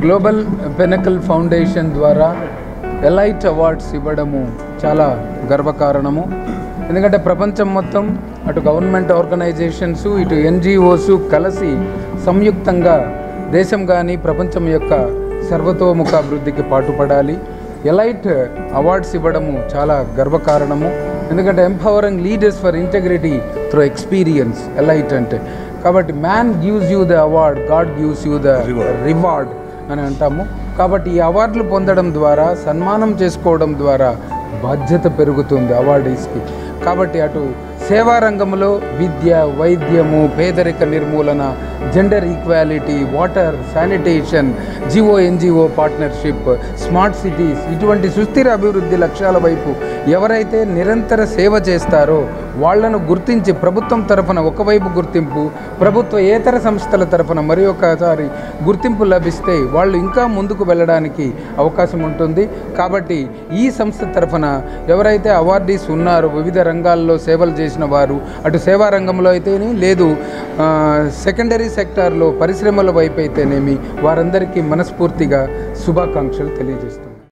Global పెనకల్ foundation ద్వారా elite awards ఇవ్వడము చాలా గర్వకారణము. ఎందుకంటే ప్రపంచం మొత్తం అటు గవర్నమెంట్ ఆర్గనైజేషన్స్ ఇటు ఎన్జిఓస్ కలిసి సంయుక్తంగా దేశం కానీ ప్రపంచం యొక్క సర్వతోముఖ అభివృద్ధికి పాటుపడాలి. ఎలైట్ అవార్డ్స్ ఇవ్వడము చాలా గర్వకారణము. ఎందుకంటే empowering leaders for integrity through experience elite అంటే. కాబట్టి man gives you the award, God gives you the reward అని అంటాము. కాబట్టి ఈ అవార్డులు పొందడం ద్వారా, సన్మానం చేసుకోవడం ద్వారా బాధ్యత పెరుగుతుంది అవార్డీస్కి. కాబట్టి అటు సేవా రంగంలో విద్య, వైద్యము, పేదరిక నిర్మూలన, gender equality, water, sanitation, NGO partnership, smart cities ఇటువంటి సుస్థిర అభివృద్ధి లక్ష్యాల వైపు ఎవరైతే నిరంతర సేవ చేస్తారో వాళ్లను గుర్తించి ప్రభుత్వం తరఫున ఒకవైపు గుర్తింపు, ప్రభుత్వేతర సంస్థల తరఫున మరి ఒకసారి గుర్తింపు లభిస్తే వాళ్ళు ఇంకా ముందుకు వెళ్ళడానికి అవకాశం ఉంటుంది. కాబట్టి ఈ సంస్థ తరఫున ఎవరైతే అవార్డీస్ ఉన్నారో, వివిధ రంగాల్లో సేవలు చేసిన వారు, అటు సేవా రంగంలో అయితేనే లేదు సెకండరీ సెక్టార్లో పరిశ్రమల వైపు అయితేనేమి, వారందరికీ మనస్ఫూర్తిగా శుభాకాంక్షలు తెలియజేస్తాం.